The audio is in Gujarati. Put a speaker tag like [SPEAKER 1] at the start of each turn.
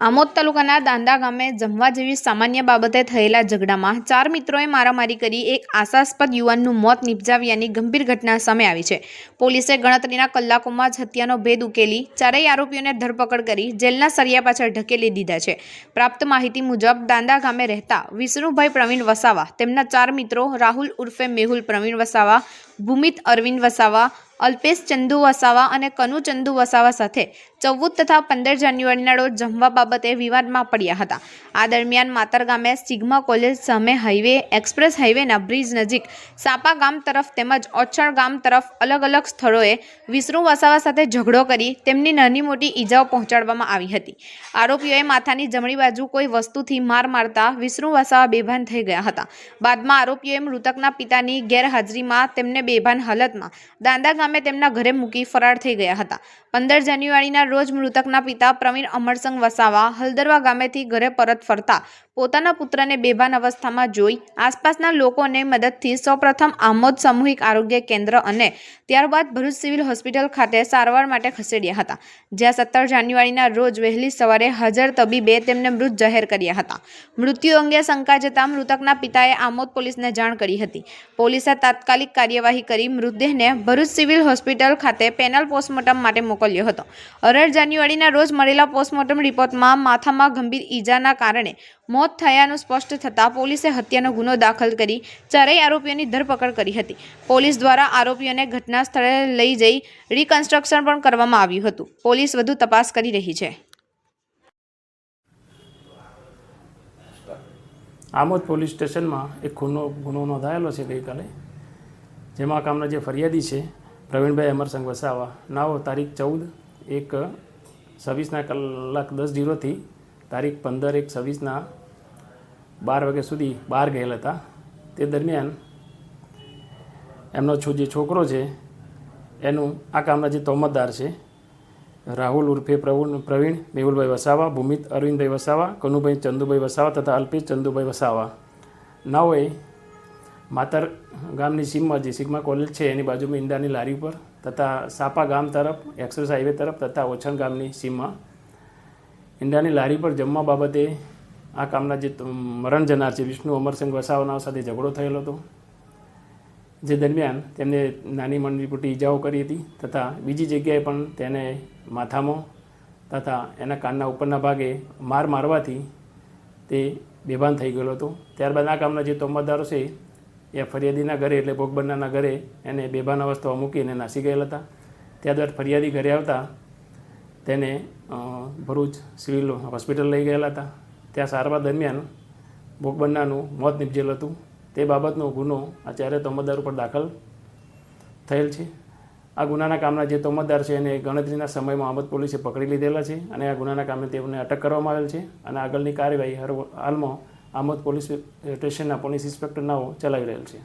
[SPEAKER 1] આમોદ તાલુકાના દાંદા ગામે જમવા જેવી સામાન્ય બાબતે થયેલા ઝઘડામાં 4 મિત્રોએ મારામારી કરી એક આશાસ્પદ યુવાનનું મોત નિપજાવ્યાની ગંભીર ઘટના સામે આવી છે। પોલીસે ગણતરીના કલાકોમાં જ હત્યાનો ભેદ ઉકેલી ચારેય આરોપીઓને ધરપકડ કરી જેલના સળિયા પાછળ ઢકેલી દીધા છે। પ્રાપ્ત માહિતી મુજબ દાંદા ગામે રહેતા વિષ્ણુભાઈ પ્રવીણ વસાવા તેમના 4 મિત્રો રાહુલ ઉર્ફે મેહુલ પ્રવીણ વસાવા, ભૂમિત અરવિંદ વસાવા, અલ્પેશ ચંદુ વસાવા અને કનુ ચંદુ વસાવા સાથે 14 તથા 15 જાન્યુઆરીના રોજ જમવા બાબતે વિવાદમાં પડ્યા હતા। આ દરમિયાન માતર ગામે સિગ્મા કોલેજ સામે હાઈવે એક્સપ્રેસ હાઈવેના બ્રિજ નજીક સાપા ગામ તરફ તેમજ ઓછણ ગામ તરફ અલગ અલગ સ્થળોએ વિષ્ણુ વસાવા સાથે ઝઘડો કરી તેમની નાની મોટી ઈજાઓ પહોંચાડવામાં આવી હતી। આરોપીઓએ માથાની જમણી બાજુ કોઈ વસ્તુથી માર મારતા વિષ્ણુ વસાવા બેભાન થઈ ગયા હતા। બાદમાં આરોપીઓએ મૃતકના પિતાની ગેરહાજરીમાં તેમને બેભાન હાલતમાં દાંદા ગામે તેમના ઘરે મૂકી ફરાર થઈ ગયા હતા। 15 જાન્યુઆરીના રોજ મૃતકના પિતા પ્રવીણ અમરસંગ વસાવા હલદરવા ગામેથી ઘરે પરત ફરતા પોતાના પુત્રને બેભાન અવસ્થામાં જોઈ આસપાસના લોકોને મદદથી સૌપ્રથમ આમોદ સામૂહિક આરોગ્ય કેન્દ્ર અને ત્યારબાદ ભરૂચ સિવિલ હોસ્પિટલ ખાતે સારવાર માટે ખસેડ્યા હતા, જ્યાં 17 જાન્યુઆરીના રોજ વહેલી સવારે હાજર તબીબે તેમને મૃત જાહેર કર્યા હતા। મૃત્યુ અંગે શંકા જતા મૃતકના પિતાએ આમોદ પોલીસને જાણ કરી હતી। પોલીસે તાત્કાલિક કાર્યવાહી કરી મૃતદેહને ભરૂચ સિવિલ હોસ્પિટલ ખાતે પેનલ પોસ્ટમોર્ટમ માટે મોકલ્યો હતો। 18 જાન્યુઆરીના રોજ મળેલા પોસ્ટમોર્ટમ રિપોર્ટમાં માથામાં ગંભીર ઈજાના કારણે મોત થયાનું સ્પષ્ટ થતાં પોલીસે હત્યાનો ગુનો દાખલ કરી ચારેય આરોપીઓની ધરપકડ કરી હતી। પોલીસ દ્વારા આરોપીઓને ઘટના સ્થળે લઈ જઈ રિકન્સ્ટ્રક્શન પણ કરવામાં આવ્યું હતું। પોલીસ વધુ તપાસ કરી રહી છે।
[SPEAKER 2] આમોદ પોલીસ સ્ટેશનમાં એક ગુનો નોંધાયેલો છે ગઈકાલે, જેમાં કામના જે ફરિયાદી છે પ્રવીણભાઈ અમરસંગ વસાવા નાઓ તારીખ 14/1/26 થી તારીખ 15/1/26 12 વાગ્યા સુધી બહાર ગયેલા હતા। તે દરમિયાન એમનો જે છોકરો છે એનું આ કામના જે તોમતદાર છે રાહુલ ઉર્ફે પ્રવીણ મેહુલભાઈ વસાવા, ભૂમિત અરવિંદભાઈ વસાવા, કનુભાઈ ચંદુભાઈ વસાવા તથા અલ્પેશ ચંદુભાઈ વસાવા નાઓએ માતર ગામની સીમમાં જે સિગ્મા કોલેજ છે એની બાજુમાં ઈંડાની લારી પર તથા સાપા ગામ તરફ એક્સપ્રેસ હાઈવે તરફ તથા ઓછણ ગામની સીમમાં ઈંડાની લારી પર જમવા બાબતે આ કામના જે મરણ જનાર છે વિષ્ણુ અમરસંગ વસાવાના સાથે ઝઘડો થયેલો હતો, જે દરમિયાન તેમને નાની મોટી ઈજાઓ કરી હતી તથા બીજી જગ્યાએ પણ તેને માથામાં તથા એના કાનના ઉપરના ભાગે માર મારવાથી તે બેભાન થઈ ગયેલો હતો। ત્યારબાદ આ કામના જે તોમતદારો છે એ ફરિયાદીના ઘરે એટલે ભોગ બનનારના ઘરે એને બેભાન અવસ્થામાં મૂકીને નાસી ગયેલા હતા। ત્યારબાદ ફરિયાદી ઘરે આવતા તેને ભરૂચ સિવિલ હોસ્પિટલ લઈ ગયેલા હતા। ત્યાં સારવાર દરમિયાન ભોગ બનનારનું મોત નિપજેલ હતું। તે બાબતનો ગુનો આ ચારે તોમતદાર ઉપર દાખલ થયેલ છે। આ ગુનાના કામના જે તોમતદાર છે એને ગણતરીના સમયમાં આમોદ પોલીસે પકડી લીધેલા છે અને આ ગુનાના કામે તેમને અટક કરવામાં આવેલ છે અને આગળની કાર્યવાહી હાલમાં આમોદ પોલીસ સ્ટેશનના પોલીસ ઇન્સ્પેક્ટર નાઓ ચલાવી રહેલ છે।